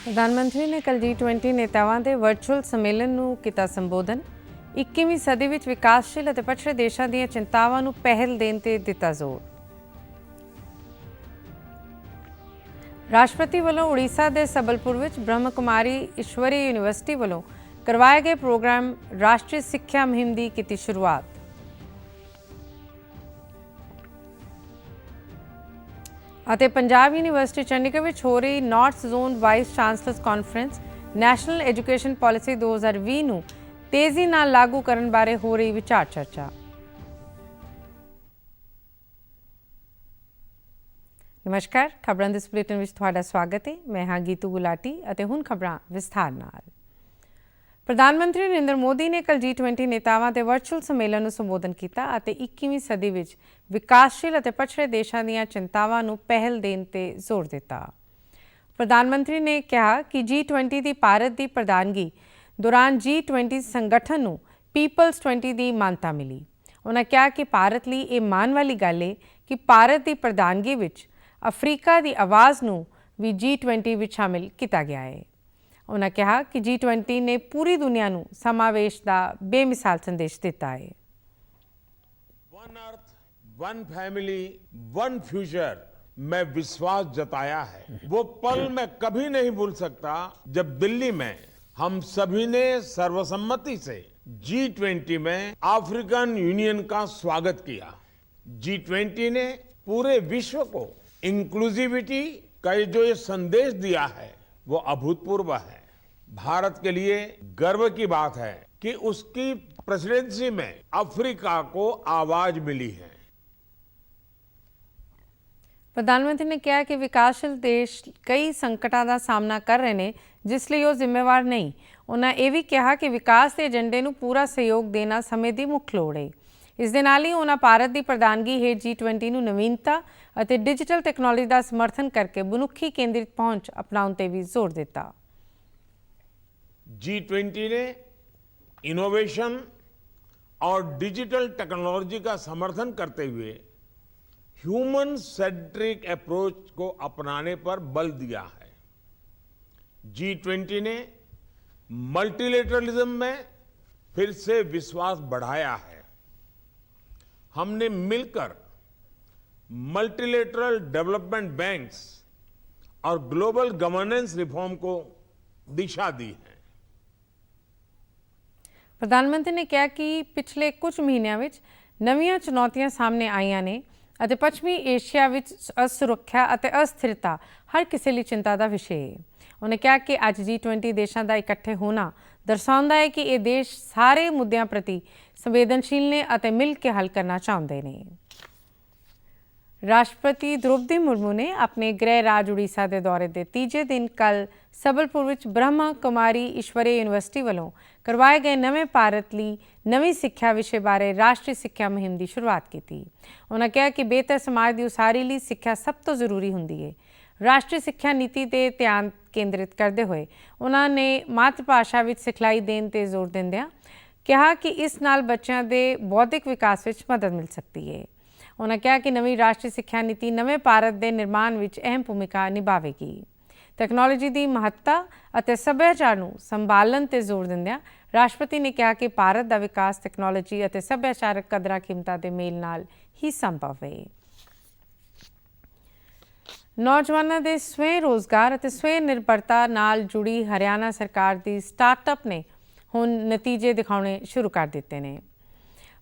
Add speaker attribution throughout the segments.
Speaker 1: प्रधानमंत्री ने कल G20 नेतावां ਦੇ ਵਰਚੁਅਲ ਸੰਮੇਲਨ ਨੂੰ ਕੀਤਾ ਸੰਬੋਧਨ। 21ਵੀਂ ਸਦੀ ਵਿੱਚ ਵਿਕਾਸਸ਼ੀਲ ਅਤੇ ਪਛੜੇ ਦੇਸ਼ਾਂ ਦੀਆਂ ਚਿੰਤਾਵਾਂ ਨੂੰ ਪਹਿਲ ਦੇਣ ਤੇ ਦਿੱਤਾ ਜ਼ੋਰ। ਰਾਸ਼ਟਰਪਤੀ ਵੱਲੋਂ ਉੜੀਸਾ ਦੇ ਸਬਲਪੁਰ ਵਿੱਚ ਬ੍ਰਹਮ ਕੁਮਾਰੀ ਈਸ਼ਵਰੀ ਯੂਨੀਵਰਸਿਟੀ ਵੱਲੋਂ ਕਰਵਾਏ ਗਏ ਪ੍ਰੋਗਰਾਮ ਰਾਸ਼ਟਰੀ ਸਿੱਖਿਆ ਮੁਹਿੰਮ ਦੀ ਕੀਤੀ ਸ਼ੁਰੂਆਤ। ਅਤੇ ਪੰਜਾਬ ਯੂਨੀਵਰਸਿਟੀ ਚੰਡੀਗੜ੍ਹ ਵਿੱਚ ਹੋ ਰਹੀ north zone vice chancellors conference national education policy 2020 ਨੂੰ ਤੇਜ਼ੀ ਨਾਲ ਲਾਗੂ ਕਰਨ ਬਾਰੇ ਹੋ ਰਹੀ ਵਿਚਾਰ ਚਰਚਾ। ਨਮਸਕਾਰ, ਖਬਰਾਂ ਦੇ ਬੁਲੇਟਿਨ ਵਿੱਚ ਤੁਹਾਡਾ ਸਵਾਗਤ ਹੈ। ਮੈਂ ਹਾਂ ਗੀਤੂ ਗੁਲਾਟੀ ਅਤੇ ਹੁਣ ਖਬਰਾਂ ਵਿਸਥਾਰ ਨਾਲ। ਪ੍ਰਧਾਨ ਮੰਤਰੀ ਨਰਿੰਦਰ ਮੋਦੀ ਨੇ ਕੱਲ੍ਹ G20 ਨੇਤਾਵਾਂ ਦੇ ਵਰਚੁਅਲ ਸੰਮੇਲਨ ਨੂੰ ਸੰਬੋਧਨ ਕੀਤਾ ਅਤੇ 21ਵੀਂ ਸਦੀ ਵਿੱਚ ਵਿਕਾਸਸ਼ੀਲ ਅਤੇ ਪਛੜੇ ਦੇਸ਼ਾਂ ਦੀਆਂ ਚਿੰਤਾਵਾਂ ਨੂੰ ਪਹਿਲ ਦੇਣ ਤੇ ਜ਼ੋਰ ਦਿੱਤਾ। ਪ੍ਰਧਾਨ ਮੰਤਰੀ ਨੇ ਕਿਹਾ ਕਿ G20 ਦੀ ਭਾਰਤ ਦੀ ਪ੍ਰਧਾਨਗੀ ਦੌਰਾਨ G20 ਸੰਗਠਨ ਨੂੰ ਪੀਪਲਸ 20 ਦੀ ਮਾਨਤਾ ਮਿਲੀ। ਉਨ੍ਹਾਂ ਕਿਹਾ ਕਿ ਭਾਰਤ ਲਈ ਇਹ ਮਾਣ ਵਾਲੀ ਗੱਲ ਹੈ ਕਿ ਭਾਰਤ ਦੀ ਪ੍ਰਧਾਨਗੀ ਵਿੱਚ ਅਫਰੀਕਾ ਦੀ ਆਵਾਜ਼ ਨੂੰ ਵੀ G20 ਵਿੱਚ ਸ਼ਾਮਿਲ ਕੀਤਾ ਗਿਆ ਹੈ। उन्होंने कहा कि G20 ने पूरी दुनिया को समावेश का बेमिसाल संदेश दिता है।
Speaker 2: One earth, one family, one future में विश्वास जताया है। वो पल मैं कभी नहीं भूल सकता जब दिल्ली में हम सभी ने सर्वसम्मति से G20 में अफ्रीकन यूनियन का स्वागत किया। G20 ने पूरे विश्व को इंक्लूसिविटी का जो ये संदेश दिया है वो अभूतपूर्व है। भारत के लिए गर्व की बात है कि उसकी प्रेसिडेंसी में अफ्रीका को आवाज मिली है।
Speaker 1: प्रधानमंत्री ने कहा कि विकासशील देश कई संकटां का सामना कर रहे हैं जिस लिए वो जिम्मेवार नहीं। उन्होंने ये भी कहा कि विकास के एजेंडे को पूरा सहयोग देना समय की मुख्य लोड़ है। इस दे नाल ही उन्होंने भारत की प्रधानगी हेठ G20 ਨੂੰ नवीनता ਅਤੇ डिजिटल टैक्नोलॉजी का समर्थन करके मनुखी केंद्रित पहुंच अपनाने पर भी जोर दिता।
Speaker 2: G20 ने इनोवेशन और डिजिटल टेक्नोलॉजी का समर्थन करते हुए ह्यूमन सेंट्रिक अप्रोच को अपनाने पर बल दिया है। G20 ने मल्टीलेटरलिज्म में फिर से विश्वास बढ़ाया है। हमने मिलकर मल्टीलेटरल डेवलपमेंट बैंक्स और ग्लोबल गवर्नेंस रिफॉर्म को दिशा दी है।
Speaker 1: प्रधानमंत्री ने कहा कि पिछले कुछ महीनों में नवीं चुनौतियां सामने आईਆਂ ਨੇ ਅਤੇ ਪੱਛਮੀ ਏਸ਼ੀਆ ਵਿੱਚ ਅਸੁਰੱਖਿਆ ਅਤੇ ਅਸਥਿਰਤਾ ਹਰ ਕਿਸੇ ਲਈ ਚਿੰਤਾ ਦਾ ਵਿਸ਼ਾ ਹੈ। ਉਹਨੇ ਕਿਹਾ ਕਿ ਅੱਜ G20 ਦੇਸ਼ਾਂ ਦਾ ਇਕੱਠੇ ਹੋਣਾ ਦਰਸਾਉਂਦਾ ਹੈ ਕਿ ਇਹ ਦੇਸ਼ ਸਾਰੇ ਮੁੱਦਿਆਂ ਪ੍ਰਤੀ ਸੰਵੇਦਨਸ਼ੀਲ ਨੇ ਅਤੇ ਮਿਲ ਕੇ ਹੱਲ ਕਰਨਾ ਚਾਹੁੰਦੇ ਨੇ। राष्ट्रपति द्रौपदी मुर्मू ने अपने गृह राज उड़ीसा के दौरे के तीजे दिन कल सबलपुर में ब्रह्म कुमारी ईश्वरी यूनीवर्सिटी वालों करवाए गए नवे भारत लिए नवी सिक्ख्या विषय बारे राष्ट्रीय सिक्ख्या मुहिम की शुरुआत की। उन्होंने कहा कि बेहतर समाज की उसारी लिए सिक्ख्या सब तो जरूरी होंगी है। राष्ट्रीय सिक्ख्या नीति पर ध्यान केंद्रित करते हुए उन्होंने मातृभाषा में सिखलाई देने पर जोर देंदियां कहा कि इस नाल बच्चों के बौद्धिक विकास में मदद मिल सकती है। उन्होंने कहा कि नवी राष्ट्रीय सिक्ख्या नीति नवे भारत के निर्माण में अहम भूमिका निभावेगी। तैक्नोलॉजी की महत्ता और सभ्याचार को संभालन पर जोर दिंदियां राष्ट्रपति ने कहा कि भारत का विकास तैक्नोलॉजी और सभ्याचारक कदरां कीमतां के मेल नाल ही संभव है। नौजवानों के स्वयं रोज़गार और स्वयं निर्भरता नाल जुड़ी हरियाणा सरकार की स्टार्टअप ने हुण नतीजे दिखाने शुरू कर दिते हैं।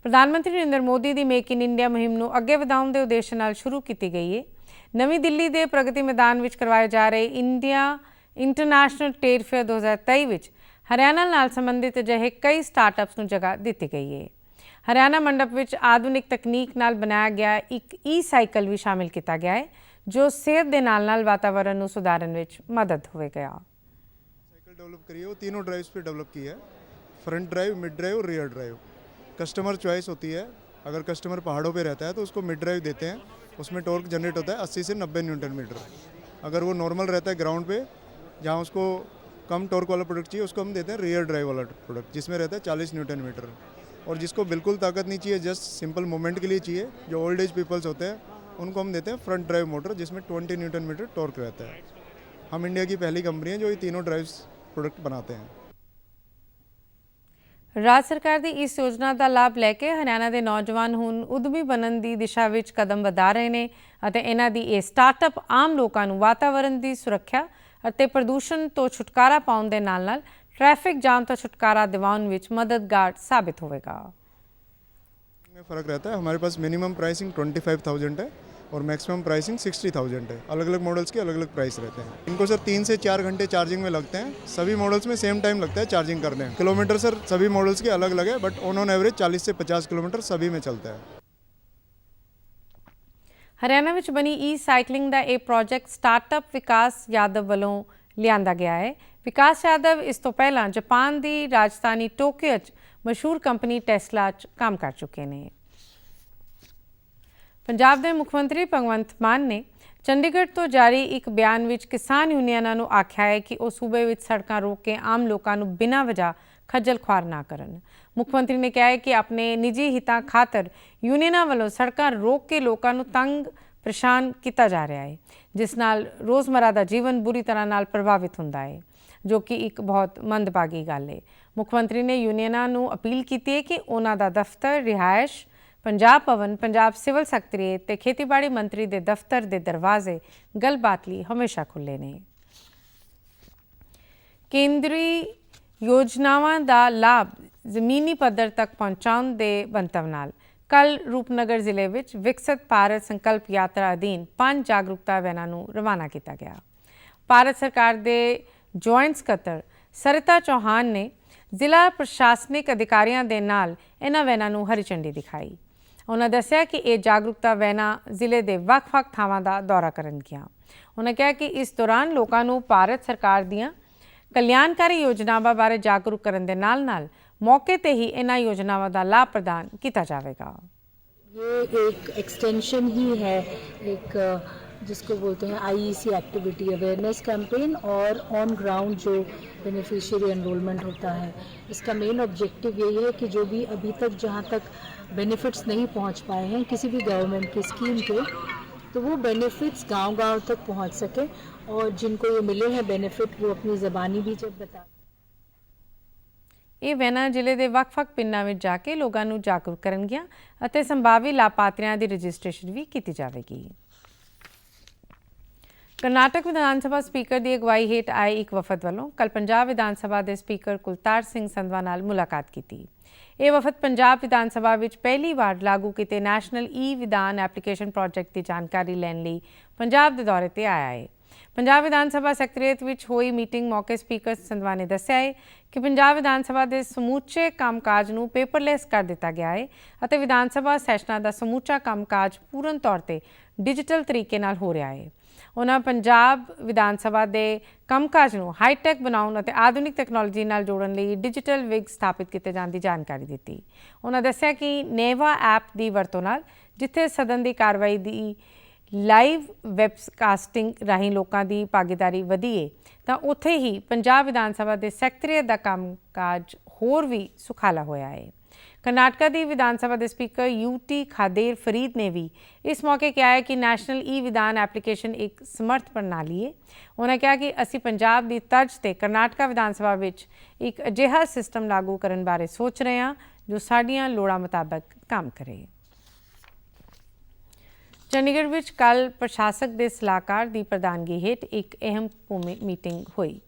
Speaker 1: प्रधानमंत्री नरेंद्र मोदी की मेक इन इंडिया मुहिम को अगे वधाउण के उद्देश्य नाल शुरू की गई है। नवी दिल्ली के प्रगति मैदान में करवाए जा रहे इंडिया इंटरनेशनल ट्रेड फेयर 2023 में हरियाणा नाल संबंधित अजिहे कई स्टार्टअप्स को जगह दी गई है। हरियाणा मंडप में आधुनिक तकनीक नाल बनाया गया एक साइकिल भी शामिल किया गया है जो सेहत के नाल वातावरण को सुधारन में मदद होगा।
Speaker 3: साइकिल डेवलप करी है, वो तीनों ड्राइव्स पे डेवलप की है, फ्रंट ड्राइव, मिड ड्राइव और रियर ड्राइव। कस्टमर चॉइस होती है, अगर कस्टमर पहाड़ों पे रहता है तो उसको मिड ड्राइव देते हैं, उसमें टॉर्क जनरेट होता है 80 से 90 न्यूटन मीटर। अगर वो नॉर्मल रहता है ग्राउंड पे जहाँ उसको कम टॉर्क वाला प्रोडक्ट चाहिए उसको हम देते हैं रियर ड्राइव वाला प्रोडक्ट जिसमें रहता है 40 न्यूटन मीटर। और जिसको बिल्कुल ताकत नहीं चाहिए, जस्ट सिंपल मूवमेंट के लिए चाहिए, जो ओल्ड एज पीपल्स होते हैं उनको हम देते हैं फ्रंट ड्राइव मोटर जिसमें 20 न्यूटन मीटर टॉर्क रहता है। हम इंडिया की पहली कंपनी है जो ये तीनों ड्राइव्स प्रोडक्ट बनाते हैं।
Speaker 1: ਰਾਜ ਸਰਕਾਰ ਦੀ ਇਸ ਯੋਜਨਾ ਦਾ ਲਾਭ ਲੈ ਕੇ ਹਰਿਆਣਾ ਦੇ ਨੌਜਵਾਨ ਹੁਣ ਉਦਮੀ ਬਣਨ ਦੀ ਦਿਸ਼ਾ ਵਿੱਚ ਕਦਮ ਵਧਾ ਰਹੇ ਨੇ ਅਤੇ ਇਹਨਾਂ ਦੀ ਇਹ ਸਟਾਰਟਅਪ ਆਮ ਲੋਕਾਂ ਨੂੰ ਵਾਤਾਵਰਣ ਦੀ ਸੁਰੱਖਿਆ ਅਤੇ ਪ੍ਰਦੂਸ਼ਣ ਤੋਂ ਛੁਟਕਾਰਾ ਪਾਉਣ ਦੇ ਨਾਲ-ਨਾਲ ट्रैफिक जाम तो छुटकारा दिवाउन विच मददगार साबित होगा।
Speaker 3: में फ़र्क रहता है, हमारे पास मिनिमम प्राइसिंग 25,000 है और मैक्सिमम प्राइसिंग 60,000 है। अलग अलग मॉडल्स के अलग अलग प्राइस रहते हैं। इनको सर 3 से 4 घंटे चार्जिंग में लगते हैं। सभी मॉडल्स में सेम टाइम लगता है चार्जिंग करने में। किलोमीटर सर सभी मॉडल्स के अलग अलग है, बट ऑन एवरेज 40 से 50 किलोमीटर सभी में चलता है।
Speaker 1: हरियाणा में बनी ई साइकलिंग का यह प्रोजेक्ट स्टार्टअप विकास यादव वालों लिया गया है। विकास यादव इस तो पहला जापान की राजधानी टोक्यो मशहूर कंपनी टेस्ला काम कर चुके हैं। पंजाब के मुख्यमंत्री भगवंत मान ने चंडीगढ़ तो जारी एक बयान में किसान यूनियनों को आख्या है कि वह सूबे में सड़कों रोक के आम लोगों को बिना वजह खज्जल खुआर ना करन। मुख्यमंत्री ने कहा है कि अपने निजी हितों खातर यूनियनों वालों सड़कों रोक के लोगों को तंग परेशान किया जा रहा है, जिस नाल रोज़मर्रा का जीवन बुरी तरह नाल प्रभावित होता है, जो कि एक बहुत मंदभागी गल है। मुख्यमंत्री ने यूनियनों को अपील की है कि उन्हों का दफ्तर, रिहायश, पंजाब भवन, पंजाब सिविल सैकटरीएट ते खेतीबाड़ी मंत्री के दफ्तर के दरवाजे गलबात लई हमेशा खुले ने। केंद्री योजनावां का लाभ जमीनी पद्धर तक पहुँचाने के मंतव नाल कल रूपनगर जिले में विकसित भारत संकल्प यात्रा अधीन 5 जागरूकता वैनां नूं रवाना किया गया। भारत सरकार के जॉइंट सकत्तर सरिता चौहान ने जिला प्रशासनिक अधिकारियों के नाल इन्हां वैनां नूं हरी झंडी दिखाई। उन्होंने दस्सिया कि ये जागरूकता वैनां जिले के ਵੱਖ-ਵੱਖ ਥਾਵਾਂ का दौरा करनगियां। उन्होंने कहा कि इस दौरान लोगों को भारत सरकार दीआं कल्याणकारी योजनावां बारे जागरूक करन दे नाल-नाल मौके ते ही इन्हां योजनावां का लाभ प्रदान किया जाएगा।
Speaker 4: ये एक एक्सटेंशन ही है, एक जिसको बोलते हैं IEC एक्टिविटी अवेयरनेस कैंपेन और ऑन ग्राउंड जो बेनिफिशियरी एनरोलमेंट होता है, इसका मेन ऑब्जेक्टिव यही है कि जो भी अभी तक जहाँ तक बेनिफिट्स नहीं पहुँच पाए हैं किसी भी गवर्नमेंट की स्कीम के, तो वो बेनिफिट्स गांव-गांव तक पहुँच सके और जिनको ये मिले हैं बेनिफिट वो अपनी ज़बानी भी जब बता।
Speaker 1: ये वैनां जिले के ਵੱਖ-ਵੱਖ पिंडां विच जाके लोगों को जागरूक करनगियां अते संभावी लाभार्थियों की रजिस्ट्रेशन भी की जाएगी। कर्नाटक विधानसभा स्पीकर की अगवाई हेठ आए एक वफद वालों कल पंजाब विधानसभा के स्पीकर कुलतार सिंह संधवा नाल मुलाकात की। ये वफद पंजाब विधानसभा में पहली बार लागू किए नैशनल ई विधान एप्लीकेशन प्रोजेक्ट की जानकारी लैण लई पंजाब के दौरे पर आया है। पंजाब विधानसभा सैकटरीएट में हुई मीटिंग मौके स्पीकर संधवा ने दस्सिया है कि पंजाब विधानसभा के समूचे कामकाज नूं पेपरलैस कर दिता गया है और विधानसभा सैशनां का समूचा कामकाज पूर्ण तौर पर डिजिटल तरीके नाल हो रहा है। उन्होंने पंजाब विधानसभा के कामकाज नूं हाईटैक बनाउण अते आधुनिक तकनोलॉजी नाल जोड़न लई डिजिटल विग स्थापित किए जाने की जानकारी दी। उन्होंने दस्सिया कि नेवा ऐप की वरतों नाल जिथे सदन की कार्रवाई की लाइव वैबकास्टिंग राही लोगों की भागीदारी वधी है, तो उत्थे ही पंजाब विधानसभा के सैकटरीएट का कामकाज होर भी सुखाला होया है। कर्नाटका की विधानसभा के स्पीकर UT खादेर फरीद ने भी इस मौके कहा है कि नैशनल ई विधान एप्लीकेशन एक समर्थ प्रणाली है। उन्होंने कहा कि असी पंजाब की तर्ज पर कर्नाटका विधानसभा में एक अजिहा सिस्टम लागू करने बारे सोच रहे हैं जो साडियां लोड़ां मुताबिक काम करे। चंडीगढ़ में कल प्रशासक के सलाहकार की प्रधानगी हेठ एक अहम मीटिंग हुई।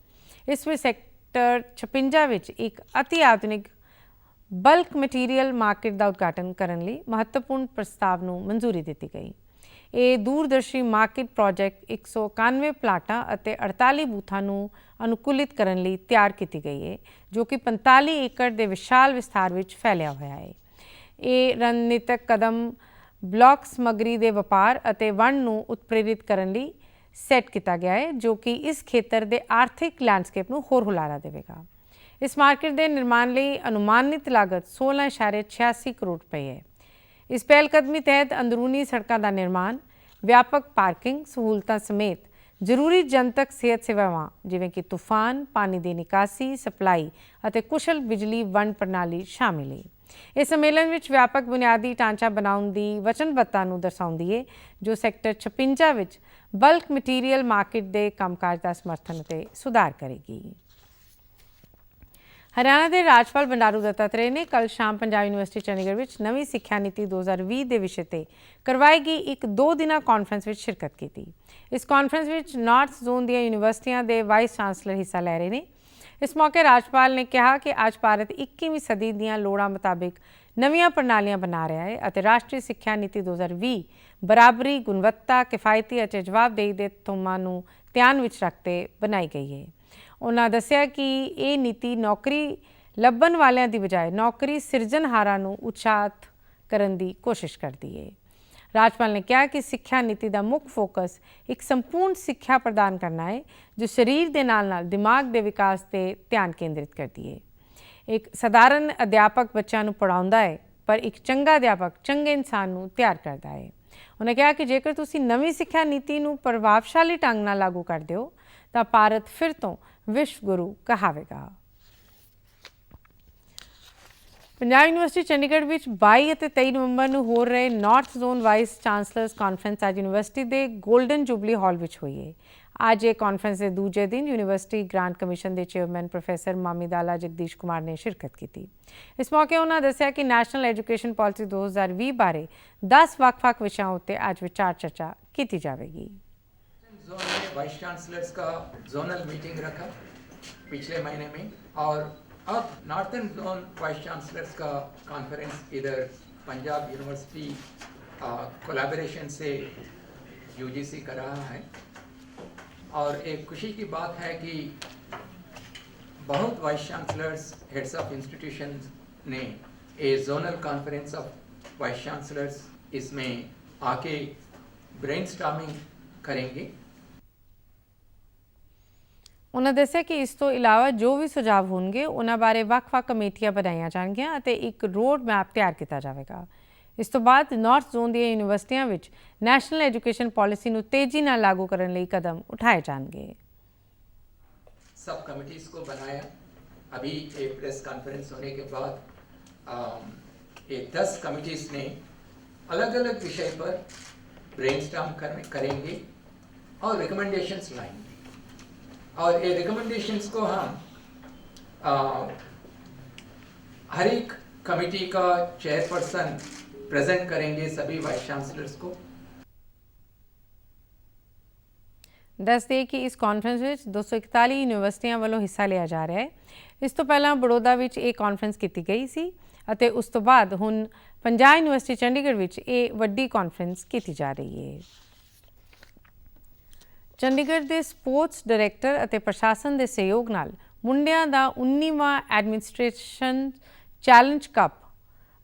Speaker 1: इसमें सैक्टर 56 में एक अति आधुनिक बल्क मटीरियल मार्केट का उद्घाटन करने लई महत्वपूर्ण प्रस्ताव नूं मंजूरी दी गई। ये दूरदर्शी मार्केट प्रोजेक्ट 191 प्लाटां अते 48 बूथां नूं अनुकूलित करने लई तैयार की गई है, जो कि 45 एकड़ के विशाल विस्तार में फैलिया हुआ है। ये रणनीतिक कदम ब्लॉक समग्री के व्यापार अते वंड नूं उत्प्रेरित करने लई सैट किया गया है, जो कि इस खेतर के आर्थिक लैंडस्केप नूं होर हुलारा देवेगा। इस मार्केट के निर्माण लई अनुमानित लागत 16.86 करोड़ रुपए है। इस पहलकदमी तहत अंदरूनी सड़कों का निर्माण, व्यापक पार्किंग सहूलतां समेत जरूरी जनतक सेहत सेवावां जिवें कि तूफान, पानी की निकासी, सप्लाई अते कुशल बिजली वंड प्रणाली शामिल है। ਇਸ ਸੰਮੇਲਨ ਵਿੱਚ ਵਿਆਪਕ ਬੁਨਿਆਦੀ ਢਾਂਚਾ ਬਣਾਉਣ ਦੀ ਵਚਨਬੱਧਤਾ ਨੂੰ ਦਰਸਾਉਂਦੀ ਹੈ ਜੋ ਸੈਕਟਰ 56 ਵਿੱਚ ਬਲਕ ਮਟੀਰੀਅਲ ਮਾਰਕੀਟ ਦੇ ਕੰਮਕਾਜ ਦਾ ਸਮਰਥਨ ਅਤੇ ਸੁਧਾਰ ਕਰੇਗੀ। ਹਰਿਆਣਾ ਦੇ ਰਾਜਪਾਲ ਬੰਡਾਰੂ ਦੱਤਾਤਰੇయ ਨੇ ਕੱਲ੍ਹ ਸ਼ਾਮ ਪੰਜਾਬ ਯੂਨੀਵਰਸਿਟੀ ਚੰਡੀਗੜ੍ਹ ਵਿੱਚ ਨਵੀਂ ਸਿੱਖਿਆ ਨੀਤੀ 2020 ਦੇ ਵਿਸ਼ੇ ਤੇ ਕਰਵਾਈ ਗਈ ਇੱਕ 2 ਦਿਨਾਂ ਕਾਨਫਰੰਸ ਵਿੱਚ ਸ਼ਿਰਕਤ ਕੀਤੀ। ਇਸ ਕਾਨਫਰੰਸ ਵਿੱਚ ਨਾਰਥ ਜ਼ੋਨ ਦੀਆਂ ਯੂਨੀਵਰਸਿਟੀਆਂ ਦੇ ਵਾਈਸ ਚਾਂਸਲਰ ਹਿੱਸਾ ਲੈ ਰਹੇ ਨੇ। ਇਸ ਮੌਕੇ ਰਾਜਪਾਲ ਨੇ ਕਿਹਾ ਕਿ ਅੱਜ ਭਾਰਤ 21ਵੀਂ ਸਦੀ ਦੀਆਂ ਲੋੜਾਂ ਮੁਤਾਬਿਕ ਨਵੀਆਂ ਪ੍ਰਣਾਲੀਆਂ ਬਣਾ ਰਿਹਾ ਹੈ ਅਤੇ ਰਾਸ਼ਟਰੀ ਸਿੱਖਿਆ ਨੀਤੀ 2020 ਬਰਾਬਰੀ, ਗੁਣਵੱਤਾ, ਕਿਫਾਇਤੀ ਅਤੇ ਜਵਾਬਦੇਹੀ ਦੇ ਤਥਮਾਂ ਨੂੰ ਧਿਆਨ ਵਿੱਚ ਰੱਖਦੇ ਬਣਾਈ ਗਈ ਹੈ। ਉਹਨਾਂ ਦੱਸਿਆ ਕਿ ਇਹ ਨੀਤੀ ਨੌਕਰੀ ਲੱਭਣ ਵਾਲਿਆਂ ਦੀ ਬਜਾਏ ਨੌਕਰੀ ਸਿਰਜਣਹਾਰਾਂ ਨੂੰ ਉਤਸ਼ਾਹਿਤ ਕਰਨ ਦੀ ਕੋਸ਼ਿਸ਼ ਕਰਦੀ ਹੈ। ਰਾਜਪਾਲ ਨੇ ਕਿਹਾ ਕਿ ਸਿੱਖਿਆ ਨੀਤੀ ਦਾ ਮੁੱਖ ਫੋਕਸ ਇੱਕ ਸੰਪੂਰਨ ਸਿੱਖਿਆ ਪ੍ਰਦਾਨ ਕਰਨਾ ਹੈ ਜੋ ਸਰੀਰ ਦੇ ਨਾਲ-ਨਾਲ ਦਿਮਾਗ ਦੇ ਵਿਕਾਸ 'ਤੇ ਧਿਆਨ ਕੇਂਦਰਿਤ ਕਰਦੀ ਹੈ। ਇੱਕ ਸਧਾਰਨ ਅਧਿਆਪਕ ਬੱਚਿਆਂ ਨੂੰ ਪੜ੍ਹਾਉਂਦਾ ਹੈ ਪਰ ਇੱਕ ਚੰਗਾ ਅਧਿਆਪਕ ਚੰਗੇ ਇਨਸਾਨ ਨੂੰ ਤਿਆਰ ਕਰਦਾ ਹੈ। ਉਹਨਾਂ ਕਿਹਾ ਕਿ ਜੇਕਰ ਤੁਸੀਂ ਨਵੀਂ ਸਿੱਖਿਆ ਨੀਤੀ ਨੂੰ ਪ੍ਰਭਾਵਸ਼ਾਲੀ ਢੰਗ ਨਾਲ ਲਾਗੂ ਕਰਦੇ ਹੋ ਤਾਂ ਭਾਰਤ ਫਿਰ ਤੋਂ ਵਿਸ਼ਵ ਗੁਰੂ ਕਹਾਵੇਗਾ। ਪੰਜਾਬ ਯੂਨੀਵਰਸਿਟੀ ਚੰਡੀਗੜ੍ਹ ਵਿੱਚ 22 ਅਤੇ 23 ਨਵੰਬਰ ਨੂੰ ਹੋ ਰਹੇ north zone vice chancellors conference ਅੱਜ ਯੂਨੀਵਰਸਿਟੀ ਦੇ ਗੋਲਡਨ ਜੁਬਲੀ ਹਾਲ ਵਿੱਚ ਹੋਈ ਹੈ। ਅੱਜ ਇਹ ਕਾਨਫਰੰਸ ਦੇ ਦੂਜੇ ਦਿਨ ਯੂਨੀਵਰਸਿਟੀ ਗ੍ਰਾਂਟ ਕਮਿਸ਼ਨ ਦੇ ਚੇਅਰਮੈਨ ਪ੍ਰੋਫੈਸਰ ਮਾਮੀਦਾਲਾ ਜਗਦੀਸ਼ ਕੁਮਾਰ ਨੇ ਸ਼ਿਰਕਤ ਕੀਤੀ। ਇਸ ਮੌਕੇ ਉਹਨਾਂ ਦੱਸਿਆ ਕਿ ਨੈਸ਼ਨਲ ਐਜੂਕੇਸ਼ਨ ਪਾਲਿਸੀ 2020 ਬਾਰੇ 10 ਵੱਖ-ਵੱਖ ਵਿਸ਼ਿਆਂ ਉੱਤੇ ਅੱਜ ਵਿਚਾਰ ਚਰਚਾ ਕੀਤੀ ਜਾਵੇਗੀ।
Speaker 5: जोन में वाइस चांसलर्स का जोनल मीटिंग रखा पिछले महीने में और अब नॉर्थन जोन वाइस चांसलर्स का कॉन्फ्रेंस इधर पंजाब यूनिवर्सिटी कोलैबोरेशन से यूजीसी कर रहा है। और एक खुशी की बात है कि बहुत vice chancellors heads of institutions ने a zonal conference of vice chancellors इसमें आके ब्रेनस्टॉर्मिंग करेंगे।
Speaker 1: ਉਹਨਾਂ ਦੱਸਿਆ ਕਿ ਇਸ ਤੋਂ ਇਲਾਵਾ ਜੋ ਵੀ ਸੁਝਾਅ ਹੋਣਗੇ ਉਹਨਾਂ ਬਾਰੇ ਵੱਖ-ਵੱਖ ਕਮੇਟੀਆਂ ਬਣਾਈਆਂ ਜਾਣਗੀਆਂ ਅਤੇ ਇੱਕ ਰੋਡ ਮੈਪ ਤਿਆਰ ਕੀਤਾ ਜਾਵੇਗਾ। ਇਸ ਤੋਂ ਬਾਅਦ ਨਾਰਥ ਜ਼ੋਨ ਦੀਆਂ ਯੂਨੀਵਰਸਿਟੀਆਂ ਵਿੱਚ ਨੈਸ਼ਨਲ ਐਜੂਕੇਸ਼ਨ ਪਾਲਿਸੀ ਨੂੰ ਤੇਜ਼ੀ ਨਾਲ ਲਾਗੂ ਕਰਨ ਲਈ ਕਦਮ ਉਠਾਏ ਜਾਣਗੇ।
Speaker 5: सब कमिटीज़ को बनाया। अभी एक प्रेस कॉन्फ्रेंस होने के बाद ये 10 कमिटीज़ ने अलग अलग विषय पर ब्रेनस्टॉर्म करेंगे और रिकमेंडेशंस लाएंगे। और ये रिकमेंडेशंस को हम हर एक कमेटी का चेयरपर्सन प्रेजेंट करेंगे सभी वाइस चांसलर्स को।
Speaker 1: ਦੱਸ ਦੇ ਕਿ ਇਸ ਕਾਨਫਰੰਸ ਵਿੱਚ 241 ਯੂਨੀਵਰਸਿਟੀਆਂ ਵੱਲੋਂ ਹਿੱਸਾ ਲਿਆ ਜਾ ਰਿਹਾ ਹੈ। ਇਸ ਤੋਂ ਪਹਿਲਾਂ ਬੜੌਦਾ ਵਿੱਚ ਇਹ ਕਾਨਫਰੰਸ ਕੀਤੀ ਗਈ ਸੀ ਅਤੇ ਉਸ ਤੋਂ ਬਾਅਦ ਹੁਣ ਪੰਜਾਬ ਯੂਨੀਵਰਸਿਟੀ ਚੰਡੀਗੜ੍ਹ ਵਿੱਚ ਇਹ ਵੱਡੀ ਕਾਨਫਰੰਸ ਕੀਤੀ ਜਾ ਰਹੀ ਹੈ। ਚੰਡੀਗੜ੍ਹ ਦੇ ਸਪੋਰਟਸ ਡਾਇਰੈਕਟਰ ਅਤੇ ਪ੍ਰਸ਼ਾਸਨ ਦੇ ਸਹਿਯੋਗ ਨਾਲ ਮੁੰਡਿਆਂ ਦਾ 19ਵਾਂ administration challenge cup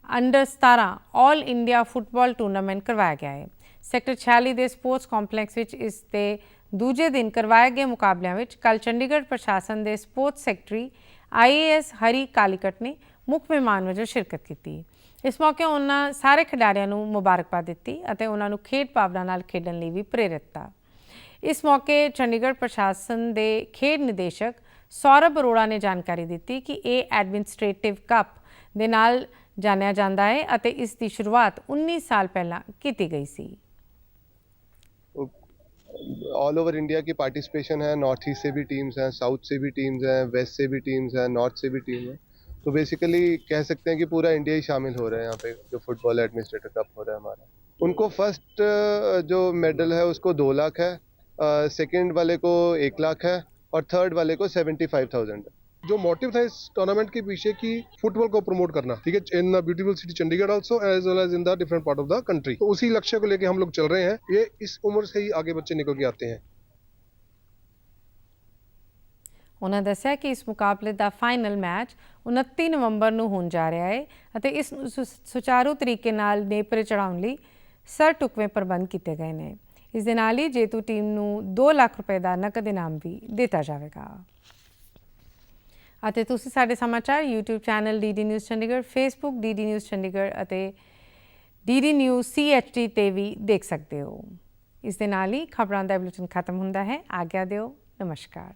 Speaker 1: under 17 all India football tournament ਕਰਵਾਇਆ ਗਿਆ ਹੈ। ਸੈਕਟਰ 46 ਦੇ ਸਪੋਰਟਸ ਕੰਪਲੈਕਸ ਵਿੱਚ ਇਸ ਦੇ ਦੂਜੇ ਦਿਨ ਕਰਵਾਏ ਗਏ ਮੁਕਾਬਲਿਆਂ ਵਿੱਚ ਕੱਲ੍ਹ ਚੰਡੀਗੜ੍ਹ ਪ੍ਰਸ਼ਾਸਨ ਦੇ ਸਪੋਰਟਸ ਸੈਕਟਰੀ IAS ਹਰੀ ਕਾਲੀਕਟ ਨੇ ਮੁੱਖ ਮਹਿਮਾਨ ਵਜੋਂ ਸ਼ਿਰਕਤ ਕੀਤੀ। ਇਸ ਮੌਕੇ ਉਹਨਾਂ ਸਾਰੇ ਖਿਡਾਰੀਆਂ ਨੂੰ ਮੁਬਾਰਕਬਾਦ ਦਿੱਤੀ ਅਤੇ ਉਹਨਾਂ ਨੂੰ ਖੇਡ ਭਾਵਨਾ ਨਾਲ ਖੇਡਣ ਲਈ ਵੀ ਪ੍ਰੇਰਿਤ ਕੀਤਾ। ਇਸ ਮੌਕੇ ਚੰਡੀਗੜ੍ਹ ਪ੍ਰਸ਼ਾਸਨ ਦੇ ਖੇਡ ਨਿਦੇਸ਼ਕ ਸੌਰਭ ਅਰੋੜਾ ਨੇ ਜਾਣਕਾਰੀ ਦਿੱਤੀ ਕਿ ਇਹ ਐਡਮਿਨਿਸਟ੍ਰੇਟਿਵ ਕੱਪ ਦੇ ਨਾਲ ਜਾਣਿਆ ਜਾਂਦਾ ਹੈ ਅਤੇ ਇਸ ਦੀ ਸ਼ੁਰੂਆਤ 19 ਸਾਲ ਪਹਿਲਾਂ ਕੀਤੀ ਗਈ ਸੀ।
Speaker 6: ऑल ओवर इंडिया की पार्टिसिपेशन है, नॉर्थ ईस्ट से भी टीम्स हैं, साउथ से भी टीम्स हैं, वेस्ट से भी टीम्स हैं, नॉर्थ से भी टीम है। तो बेसिकली कह सकते हैं कि पूरा इंडिया ही शामिल हो रहा है यहाँ पे जो फुटबॉल एडमिनिस्ट्रेटर कप हो रहा है हमारा। उनको फर्स्ट जो मेडल है उसको 2 लाख है, सेकंड वाले को 1 लाख है और थर्ड वाले को 75,000 है।
Speaker 7: जो मोटिव था इस टूर्नामेंट के पीछे की फुटबॉल को प्रमोट करना, ठीक है, in beautiful city Chandigarh also as well as in the different part of the country. तो उसी लक्ष्य को लेके हम लोग चल रहे हैं। ये इस उम्र से ही आगे बच्चे निकल के आते हैं।
Speaker 1: ਉਹਨਾਂ ਦੱਸਿਆ ਕਿ ਇਸ ਮੁਕਾਬਲੇ ਦਾ ਫਾਈਨਲ ਮੈਚ 29 ਨਵੰਬਰ ਨੂੰ ਹੋਣ ਜਾ ਰਿਹਾ ਹੈ ਅਤੇ ਇਸ ਨੂੰ ਸੁਚਾਰੂ ਤਰੀਕੇ ਨਾਲ ਨੇਪਰੇ ਚੜਾਉਣ ਲਈ ਸਰ ਟੁਕਵੇਂ ਪ੍ਰਬੰਧ ਕੀਤੇ ਗਏ ਨੇ। ਇਸ ਦੇ ਨਾਲ ਹੀ ਜੇਤੂ ਟੀਮ ਨੂੰ 2 ਲੱਖ ਰੁਪਏ ਦਾ ਨਕਦ ਇਨਾਮ ਵੀ ਦਿੱਤਾ ਜਾਵੇਗਾ। ਅਤੇ ਤੁਸੀਂ ਸਾਡੇ ਸਮਾਚਾਰ YouTube channel DD news Chandigarh, Facebook DD news Chandigarh ਅਤੇ DD ਨਿਊਜ਼ CHD ਤੇ ਵੀ ਦੇਖ ਸਕਦੇ ਹੋ। ਇਸ ਦੇ ਨਾਲ ਹੀ ਖਬਰਾਂ ਦਾ ਬੁਲੇਟਿਨ ਖਤਮ ਹੁੰਦਾ ਹੈ। ਆਗਿਆ ਦਿਓ। ਨਮਸਕਾਰ।